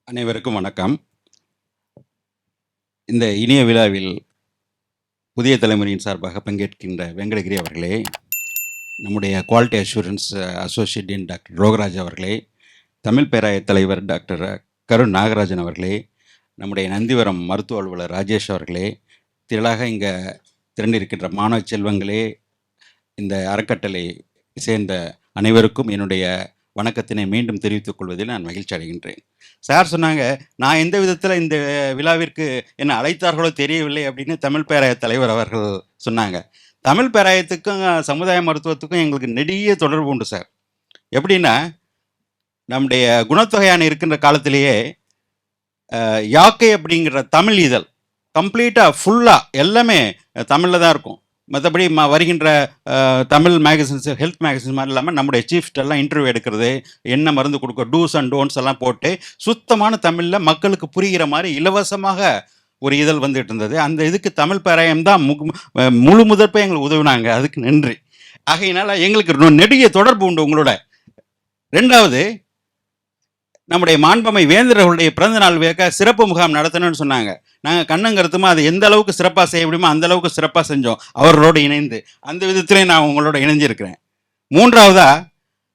அனைவருக்கும் வணக்கம். இந்த இனிய விழாவில் புதிய தலைமுறையின் சார்பாக பங்கேற்கின்ற வெங்கடகிரி அவர்களே, நம்முடைய quality assurance associate dean doctor Rogaraj அவர்களே, தமிழ் பேராய தலைவர் டாக்டர் கருண் நாகராஜன் அவர்களே, நம்முடைய நந்திவரம் மருத்துவ அலுவலர் ராஜேஷ் அவர்களே, திரளாக இங்கே திரண்டிருக்கின்ற மாணவ செல்வங்களே, இந்த அறக்கட்டளை சேர்ந்த அனைவருக்கும் என்னுடைய வணக்கத்தினை மீண்டும் தெரிவித்துக் கொள்வதில் நான் மகிழ்ச்சி அடைகின்றேன். சார் சொன்னாங்க, நான் எந்த விதத்தில் இந்த விழாவிற்கு என்னை அழைத்தார்களோ தெரியவில்லை அப்படின்னு தமிழ் பேராய தலைவர் அவர்கள் சொன்னாங்க. தமிழ் பேராயத்துக்கும் சமுதாய மருத்துவத்துக்கும் எங்களுக்கு நெடிய தொடர்பு உண்டு சார். எப்படின்னா, நம்முடைய குணத்தொகையான இருக்கின்ற காலத்திலேயே யாக்கை அப்படிங்கிற தமிழ் இதழ் கம்ப்ளீட்டாக ஃபுல்லாக எல்லாமே தமிழில் தான் இருக்கும். மற்றபடி வருகின்ற தமிழ் மேகசின்ஸ், ஹெல்த் மேகசின்ஸ் மாதிரி இல்லாமல் நம்முடைய சீஃப்டெல்லாம் இன்டர்வியூ எடுக்கிறது, என்ன மருந்து கொடுக்க, டூஸ் அண்ட் டோன்ட்ஸ் எல்லாம் போட்டு சுத்தமான தமிழில் மக்களுக்கு புரிகிற மாதிரி இலவசமாக ஒரு இதழ் வந்துட்டு இருந்தது. அந்த இதுக்கு தமிழ் பேராயம் தான் முழு முதற்பை எங்களுக்கு உதவினாங்க. அதுக்கு நன்றி. ஆகையினால எங்களுக்கு நெடிய தொடர்பு உண்டு உங்களோட. ரெண்டாவது, நம்முடைய மாண்பமை வேந்தர்களுடைய பிறந்தநாள் வேக்க சிறப்பு முகாம் நடத்தணும்னு சொன்னாங்க. நாங்கள் கண்ணங்கருத்துமா அது எந்த அளவுக்கு சிறப்பாக செய்ய முடியுமோ அந்த அளவுக்கு சிறப்பாக செஞ்சோம், அவர்களோடு இணைந்து. அந்த விதத்திலே நான் உங்களோட இணைஞ்சிருக்கிறேன். மூன்றாவதா,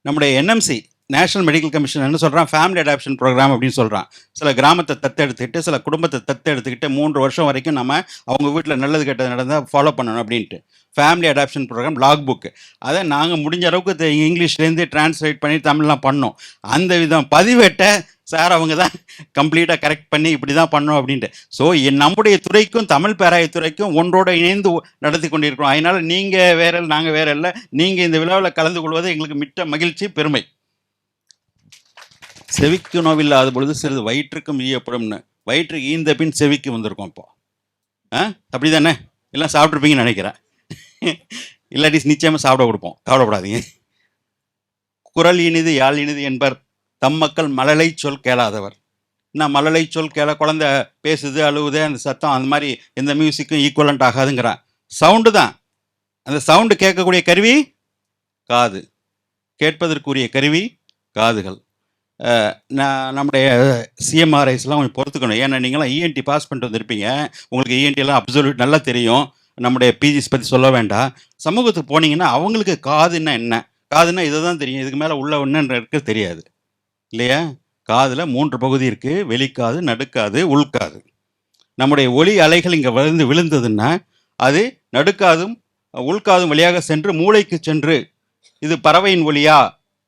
நம்முடைய என்எம்சி நேஷனல் மெடிக்கல் கமிஷன் என்ன சொல்கிறான், ஃபேமிலி அடாப்ஷன் ப்ரோக்ராம் அப்படின்னு சொல்கிறான். சில கிராமத்தை தத்தெடுத்துக்கிட்டு, சில குடும்பத்தை தத்தெடுத்துக்கிட்டு 3 வருஷம் வரைக்கும் நம்ம அவங்க வீட்டில் நல்லது கெட்டது நடந்தால் ஃபாலோ பண்ணணும் அப்படின்ட்டு family adoption program log book. அதை நாங்கள் முடிஞ்ச அளவுக்கு இங்கிலீஷ்லேருந்து டிரான்ஸ்லேட் பண்ணி தமிழ்லாம் பண்ணோம். அந்த விதம் பதிவேட்டை சார் அவங்க தான் கம்ப்ளீட்டாக கரெக்ட் பண்ணி இப்படி தான் பண்ணோம் அப்படின்ட்டு. ஸோ நம்முடைய துறைக்கும் தமிழ் பேராயத்துறைக்கும் ஒன்றோடு இணைந்து நடத்தி கொண்டிருக்கிறோம். அதனால் நீங்கள் வேற, நாங்கள் வேற இல்லை. நீங்கள் இந்த விழாவில் கலந்து கொள்வது எங்களுக்கு மிக்க மகிழ்ச்சி, பெருமை. செவிக்கு நோவில்லாத பொழுது சிறிது வயிற்றுக்கும் ஈயப்படும்னு, வயிற்றுக்கு ஈந்த பின் செவிக்கு வந்திருக்கோம். இப்போ அப்படி தானே எல்லாம் சாப்பிட்ருப்பீங்கன்னு நினைக்கிறேன். இல்லாட்டி நிச்சயமாக சாப்பிட கொடுப்போம், கவலைப்படாதீங்க. குரல் இனிது யாழ் இனிது என்பர் தம் மக்கள் மழலை சொல் கேளாதவர். நான் மழலை சொல் கேள, குழந்தை பேசுது, அழுவுது, அந்த சத்தம் அந்த மாதிரி எந்த மியூசிக்கும் ஈக்குவலண்ட் ஆகாதுங்கிறான். சவுண்டு தான். அந்த சவுண்டு கேட்கக்கூடிய கருவி காது, கேட்பதற்குரிய கருவி காதுகள். நம்முடைய சிஎம்ஆர்ஐஸ்லாம் கொஞ்சம் பொறுத்துக்கணும். ஏன்னா நீங்களாம் இஎன்டி பாஸ் பண்ணிட்டு வந்திருப்பீங்க, உங்களுக்கு இஎன்டிலாம் அப்சல்யூட் நல்லா தெரியும். நம்முடைய பிஜிஸ் பற்றி சொல்ல வேண்டாம். சமூகத்துக்கு போனீங்கன்னா அவங்களுக்கு காதுன்னா என்ன, காதுன்னா இதை தான் தெரியும், இதுக்கு மேலே உள்ள ஒன்றுன்ற இருக்க தெரியாது இல்லையா? காதில் 3 பகுதி இருக்குது, வெளிக்காது, நடுக்காது, உள்காது. நம்முடைய ஒலி அலைகள் இங்கே விழுந்ததுன்னா அது நடுக்காதும் உள்காதும் வழியாக சென்று மூளைக்கு சென்று இது பறவையின் ஒலியா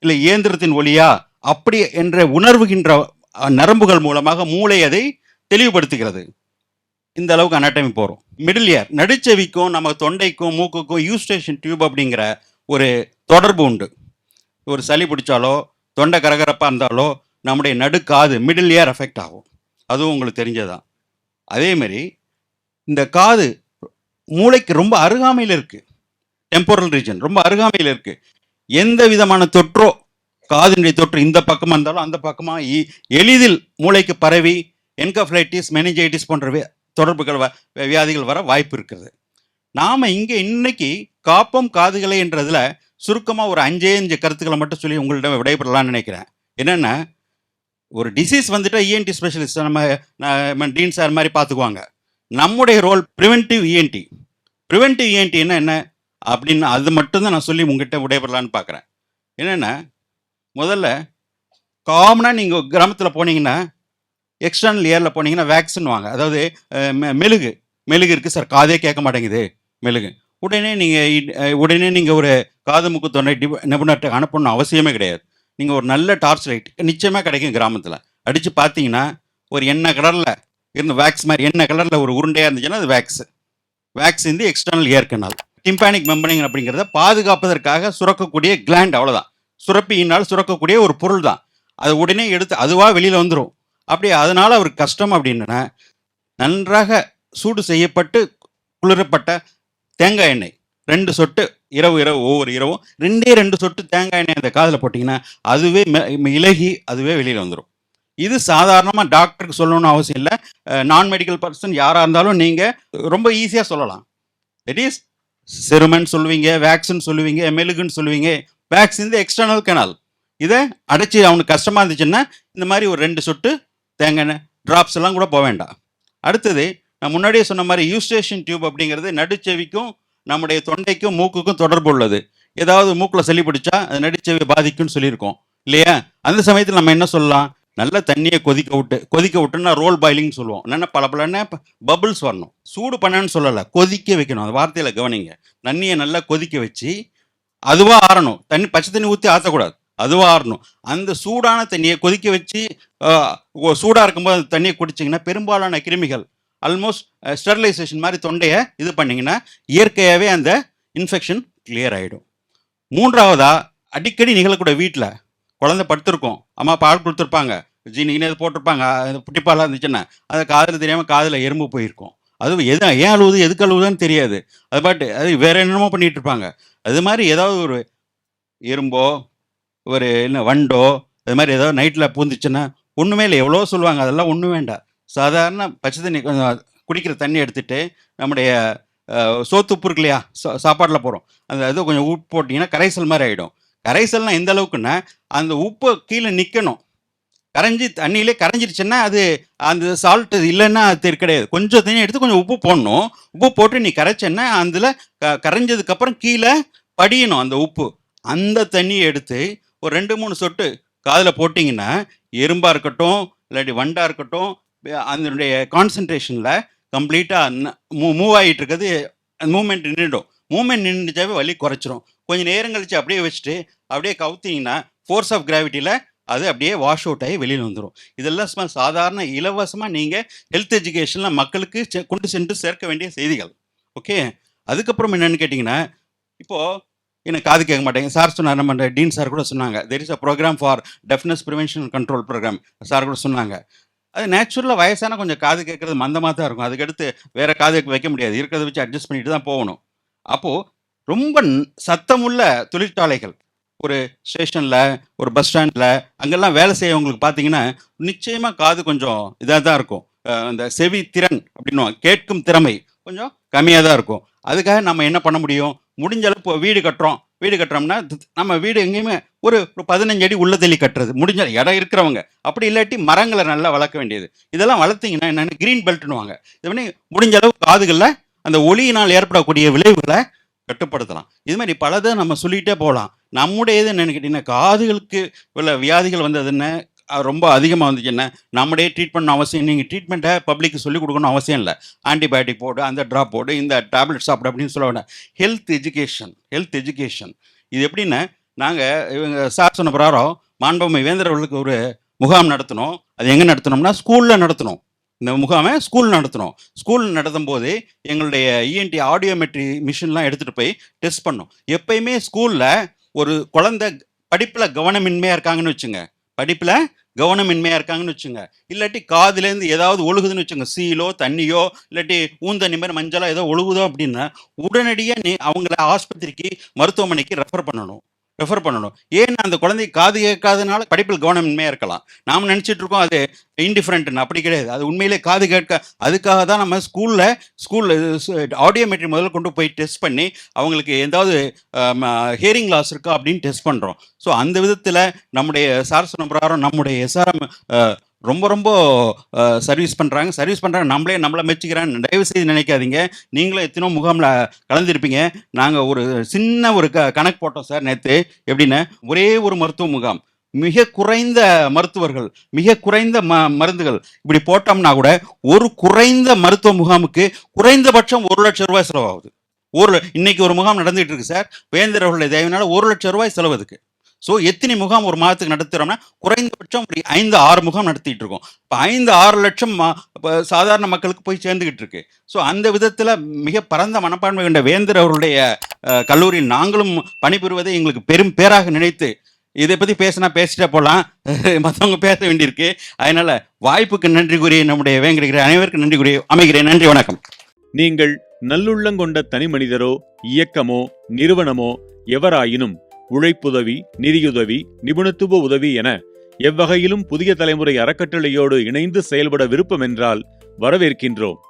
இல்லை இயந்திரத்தின் ஒலியா அப்படி என்ற உணர்வுகின்ற நரம்புகள் மூலமாக மூளை அதை தெளிவுபடுத்துகிறது. இந்த அளவுக்கு அனாட்டமி போகிறோம். மிடில் இயர், நடுச்செவிக்கும் நம்ம தொண்டைக்கும் மூக்குக்கும் யூஸ்டேஷன் டியூப் அப்படிங்கிற ஒரு தொடர்பு உண்டு. ஒரு சளி பிடிச்சாலோ தொண்டை கரகரப்பாக இருந்தாலோ நம்முடைய நடுக்காது மிடில் இயர் எஃபெக்ட் ஆகும். அதுவும் உங்களுக்கு தெரிஞ்சதான். அதேமாரி இந்த காது மூளைக்கு ரொம்ப அருகாமையில் இருக்குது, டெம்போரல் ரீஜன் ரொம்ப அருகாமையில் இருக்குது. எந்த விதமான தொற்றோ, காதினுடைய தொற்று இந்த பக்கமாக இருந்தாலும் அந்த பக்கமாக எளிதில் மூளைக்கு பரவி என்கஃபலைட்டிஸ், மெனிஞ்சைட்டிஸ் போன்ற தொடர்புகள் வியாதிகள் வர வாய்ப்பு இருக்கிறது. நாம் இங்கே இன்னைக்கு காப்போம் காதுகளை என்றதில் சுருக்கமாக ஒரு 5 கருத்துக்களை மட்டும் சொல்லி உங்கள்கிட்ட விடைபெறலான்னு நினைக்கிறேன். என்னென்னா, ஒரு டிசீஸ் வந்துட்டால் இஎன்டி ஸ்பெஷலிஸ்ட் நம்ம டீன் சார் மாதிரி பார்த்துக்குவாங்க. நம்முடைய role preventive ENT. Preventive ENT என்ன அப்படின்னு அது மட்டும்தான் நான் சொல்லி உங்கள்கிட்ட விடைபெறலான்னு பார்க்குறேன். என்னென்னா, முதல்ல காமனாக நீங்கள் கிராமத்தில் போனீங்கன்னா, எக்ஸ்டர்னல் இயரில் போனீங்கன்னா வேக்சின் வாங்க. அதாவது மெழுகு இருக்குது சார், காதே கேட்க மாட்டேங்குது மெழுகு. உடனே நீங்கள் ஒரு காது மூக்கு தொண்டை நிபுணர்கிட்ட அனுப்பணும்னு அவசியமே கிடையாது. நீங்கள் ஒரு நல்ல டார்ச் லைட் நிச்சயமாக கிடைக்கும் கிராமத்தில். அடித்து பார்த்தீங்கன்னா ஒரு எண்ணெய் கலரில் இருந்து வேக்ஸ் மாதிரி எண்ணெய் கலரில் ஒரு உருண்டையாக இருந்துச்சுன்னா அது வேக்ஸ் இந்த எக்ஸ்டர்னல் இயர் கனால். டிம்பானிக் மெம்பரிங் அப்படிங்கிறத பாதுகாப்பதற்காக சுரக்கக்கூடிய கிளாண்ட், அவ்வளோதான். சுரப்பியினால் சுரக்கக்கூடிய ஒரு பொருள் தான். அதை உடனே எடுத்து அதுவாக வெளியில் வந்துடும். அப்படி அதனால் அவருக்கு கஷ்டம் அப்படின்னா, நன்றாக சூடு செய்யப்பட்டு குளிரப்பட்ட தேங்காய் எண்ணெய் 2 சொட்டு ஒவ்வொரு இரவும் 2 சொட்டு தேங்காய் எண்ணெய் அந்த காதில் போட்டிங்கன்னா அதுவே இலகி அதுவே வெளியில் வந்துடும். இது சாதாரணமாக டாக்டருக்கு சொல்லணும்னு அவசியம் இல்லை. நான் மெடிக்கல் பர்சன் யாராக இருந்தாலும் நீங்கள் ரொம்ப ஈஸியாக சொல்லலாம். இட் இஸ் செருமன் சொல்லுவீங்க, வேக்சின் சொல்லுவீங்க, மெழுகுன்னு சொல்லுவீங்க. வேக்ஸ் இந்த எக்ஸ்டர்னல் கெனால். இதை அடைச்சி அவனுக்கு கஷ்டமாக இருந்துச்சுன்னா இந்த மாதிரி ஒரு 2 சொட்டு தேங்காய் எண்ணெய் ட்ராப்ஸ் எல்லாம் கூட போக வேண்டாம். அடுத்தது நான் முன்னாடியே சொன்ன மாதிரி யூஸ்டேஷன் டியூப் அப்படிங்கிறது நடுச்செவிக்கும் நம்முடைய தொண்டைக்கும் மூக்குக்கும் தொடர்பு உள்ளது. ஏதாவது மூக்கில் சளி பிடிச்சா அது நடுச்செவியை பாதிக்கும்னு சொல்லியிருக்கோம் இல்லையா? அந்த சமயத்தில் நம்ம என்ன சொல்லலாம், நல்ல தண்ணியை கொதிக்க விட்டுன்னா ரோல் பாயிலிங் சொல்லுவோம். என்னென்ன பல பபிள்ஸ் வரணும். சூடு பண்ணன்னு சொல்லலை, கொதிக்க வைக்கணும். அந்த வார்த்தையில் கவனிங்க. தண்ணியை நல்லா கொதிக்க வச்சு அதுவாக ஆறணும். பச்சை தண்ணி ஊற்றி ஆற்றக்கூடாது, அதுவாக ஆறணும். அந்த சூடான தண்ணியை கொதிக்க வச்சு சூடாக இருக்கும்போது அந்த தண்ணியை குடிச்சிங்கன்னா பெரும்பாலான கிருமிகள் ஆல்மோஸ்ட் ஸ்டெரிலைசேஷன் மாதிரி தொண்டையை இது பண்ணிங்கன்னா இயற்கையாகவே அந்த இன்ஃபெக்ஷன் கிளியர் ஆகிடும். மூன்றாவதா, அடிக்கடி நிகழக்கூட வீட்டில் குழந்தை படுத்திருக்கோம், அம்மா பால் கொடுத்துருப்பாங்க, ஜீனிக்கினே போட்டிருப்பாங்க, புட்டிப்பாலாக இருந்துச்சுன்னா அதை காதில் தெரியாமல் காதில் எறும்பு போயிருக்கும். அது ஏன் அழுவுது எதுக்கு அழுவுதுன்னு தெரியாது. அது பாட்டு அது வேற என்னமோ பண்ணிகிட்டு இருப்பாங்க. அது மாதிரி ஏதாவது ஒரு எறும்போ ஒரு என்ன வண்டோ அது மாதிரி ஏதாவது நைட்டில் பூந்துச்சுன்னா ஒன்றுமே இல்லை, எவ்வளோ சொல்லுவாங்க, அதெல்லாம் ஒன்றும் வேண்டாம். சாதாரண பச்சை தண்ணி கொஞ்சம் குடிக்கிற தண்ணி எடுத்துகிட்டு நம்முடைய சோத்துப்பு இருக்கு இல்லையா, சாப்பாட்டில் போகிறோம், அந்த இது கொஞ்சம் உப்பு போட்டிங்கன்னா கரைசல் மாதிரி ஆகிடும். கரைசல்னால் எந்த அளவுக்குன்னா அந்த உப்பு கீழே நிற்கணும், கரைஞ்சி தண்ணியிலே கரைஞ்சிருச்சுன்னா அது அந்த சால்ட் இல்லைன்னா அது கிடையாது. கொஞ்சம் தண்ணி எடுத்து கொஞ்சம் உப்பு போடணும். உப்பு போட்டு நீ கரைச்சேன்னா அதில் கரைஞ்சதுக்கப்புறம் கீழே படியணும் அந்த உப்பு. அந்த தண்ணியை எடுத்து ஒரு 2-3 சொட்டு காதில் போட்டிங்கன்னா எறும்பாக இருக்கட்டும் இல்லாட்டி வண்டாக இருக்கட்டும் அதனுடைய கான்சன்ட்ரேஷனில் கம்ப்ளீட்டாக மூவ் ஆகிட்டு இருக்கிறது, மூமெண்ட் நின்றுடும். மூமெண்ட் நின்றுச்சாவே வலி குறைச்சிரும். கொஞ்சம் நேரம் கழிச்சு அப்படியே வச்சுட்டு அப்படியே கவுத்திங்கன்னா ஃபோர்ஸ் ஆஃப் கிராவிட்டியில் அது அப்படியே வாஷ் அவுட் ஆகி வெளியில் வந்துடும். இதெல்லாம் சாதாரண இலவசமாக நீங்கள் ஹெல்த் எஜுகேஷனில் மக்களுக்கு கொண்டு சென்று சேர்க்க வேண்டிய செய்திகள். ஓகே. அதுக்கப்புறம் என்னென்னு கேட்டிங்கன்னா, இப்போது எனக்கு காது கேட்க மாட்டேங்க சார் சொன்னார், நம்ம டீன் சார் கூட சொன்னாங்க, there is a program for deafness prevention control program sir கூட சொன்னாங்க. அது நேச்சுரலாக வயசான கொஞ்சம் காது கேட்குறது மந்தமாக தான் இருக்கும். அதுக்கடுத்து வேறு காது வைக்க முடியாது, இருக்கிறத வச்சு அட்ஜஸ்ட் பண்ணிட்டு தான் போகணும். அப்போது ரொம்ப சத்தமுள்ள தொழிற்சாலைகள், ஒரு ஸ்டேஷனில் ஒரு பஸ் ஸ்டாண்டில் அங்கெல்லாம் வேலை செய்யவங்களுக்கு பார்த்தீங்கன்னா நிச்சயமாக காது கொஞ்சம் இதாக தான் இருக்கும். அந்த செவி திறன் அப்படின்னு கேட்கும் திறமை கொஞ்சம் கம்மியாக தான் இருக்கும். அதுக்காக நம்ம என்ன பண்ண முடியும், முடிஞ்ச அளவு இப்போ வீடு கட்டுறோம்னா நம்ம வீடு எங்கேயுமே ஒரு 15 அடி உள்ள தள்ளி கட்டுறது, முடிஞ்ச இடம் இருக்கிறவங்க. அப்படி இல்லாட்டி மரங்களை நல்லா வளர்க்க வேண்டியது. இதெல்லாம் வளர்த்திங்கன்னா என்னென்னு க்ரீன் பெல்ட்னுவாங்க. இது பண்ணி முடிஞ்ச அளவு காதுகளில் அந்த ஒளியினால் ஏற்படக்கூடிய விளைவுகளை கட்டுப்படுத்தலாம். இது மாதிரி பலதை நம்ம சொல்லிகிட்டே போகலாம். நம்முடைய இது என்னென்னு கேட்டிங்கன்னா, காதுகளுக்கு உள்ள வியாதிகள் வந்தது என்ன ரொம்ப அதிகமாக வந்துச்சு என்ன, நம்மளே ட்ரீட் பண்ண அவசியம், நீங்கள் ட்ரீட்மெண்ட்டை பப்ளிக்கு சொல்லிக் கொடுக்கணும் அவசியம் இல்லை. ஆன்டிபயோட்டிக் போடு, அந்த ட்ராப் போடு, இந்த டேப்லெட் சாப்பிடு அப்படின்னு சொல்ல வேண்டாம். ஹெல்த் எஜுகேஷன் இது எப்படின்னா, நாங்கள் இவங்க சார் சொன்ன பிரகாரம் மாண்புமிகு வேந்தர் அவர்களுக்கு ஒரு முகாம் நடத்தினோம். அது எங்கே நடத்தினோம்னா ஸ்கூலில் நடத்தினோம். இந்த முகாமை ஸ்கூல் நடத்தும் போது எங்களுடைய இஎன்டி ஆடியோமெட்ரி மிஷின்லாம் எடுத்துகிட்டு போய் டெஸ்ட் பண்ணோம். எப்பயுமே ஸ்கூலில் ஒரு குழந்தை படிப்பில் கவனமின்மையாக இருக்காங்கன்னு வச்சுங்க, இல்லாட்டி காதுலேருந்து ஏதாவது ஒழுகுதுன்னு வச்சுங்க, சீலோ தண்ணியோ இல்லாட்டி ஊந்தண்ணி மாதிரி மஞ்சளோ ஏதோ ஒழுகுதோ அப்படின்னா உடனடியாக அவங்கள ஆஸ்பத்திரிக்கு மருத்துவமனைக்கு ரெஃபர் பண்ணணும். ஏன்னா அந்த குழந்தை காது கேட்காதனால படிப்பில் கவனமின்மையாக இருக்கலாம். நாம் நினச்சிட்டு இருக்கோம் அது இன்டிஃபரண்ட்னு, அப்படி கிடையாது. அது உண்மையிலே காது கேட்க. அதுக்காக தான் நம்ம ஸ்கூலில் ஆடியோமெட்ரி முதல்ல கொண்டு போய் டெஸ்ட் பண்ணி அவங்களுக்கு ஏதாவது ஹியரிங் லாஸ் இருக்கா அப்படின்னு டெஸ்ட் பண்ணுறோம். ஸோ அந்த விதத்தில் நம்முடைய சார் சொன்ன பிரகாரம் நம்முடைய எஸ்ஆர்எம் ரொம்ப சர்வீஸ் பண்ணுறாங்க. நம்மளை மெச்சுக்கிறான்னு தயவு செய்து நினைக்காதீங்க. நீங்களும் எத்தனோ முகாமில் கலந்துருப்பீங்க. நாங்கள் ஒரு சின்ன ஒரு கணக்கு போட்டோம் சார் நேற்று. எப்படின்னா, ஒரே ஒரு மருத்துவ முகாம், மிக குறைந்த மருத்துவர்கள், மிக குறைந்த மருந்துகள் இப்படி போட்டோம்னா கூட ஒரு குறைந்த மருத்துவ முகாமுக்கு குறைந்தபட்சம் 1 லட்சம் ரூபாய் செலவாகுது. இன்னைக்கு ஒரு முகாம் நடந்துகிட்டு இருக்கு சார், வேந்தர் அவர்களுடைய தயவினால 1 லட்சம் ரூபாய் செலவுக்கு. ஸோ எத்தனை முகாம் ஒரு மாதத்துக்கு நடத்துகிறோம்னா குறைந்தபட்சம் 5-6 முகாம் நடத்திட்டு இருக்கோம். இப்போ 5-6 லட்சம் சாதாரண மக்களுக்கு போய் சேர்ந்துக்கிட்டு இருக்கு. ஸோ அந்த விதத்தில் மிக பரந்த மனப்பான்மை கொண்ட வேந்தர் அவருடைய கல்லூரியில் நாங்களும் பணிபுரிவதை எங்களுக்கு பெரும் பேராக நினைத்து இதை பற்றி பேசிட்டே போகலாம், மற்றவங்க பேச வேண்டியிருக்கு. அதனால் வாய்ப்புக்கு நன்றி கூறி நம்முடைய வேங்கரிக்கிற அனைவருக்கும் நன்றி கூறி அமைகிறேன். நன்றி, வணக்கம். நீங்கள் நல்லுள்ளங்கொண்ட தனி மனிதரோ இயக்கமோ நிறுவனமோ எவராயினும் உழைப்புதவி, நிதியுதவி, நிபுணத்துவ உதவி என எவ்வகையிலும் புதிய தலைமுறை அறக்கட்டளையோடு இணைந்து செயல்பட விருப்பம் என்றால் வரவேற்கின்றோம்.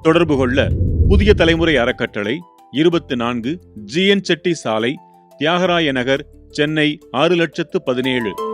தொடர்பு கொள்ள புதிய தலைமுறை அறக்கட்டளை 24 GN செட்டி சாலை, தியாகராய நகர், சென்னை 6017.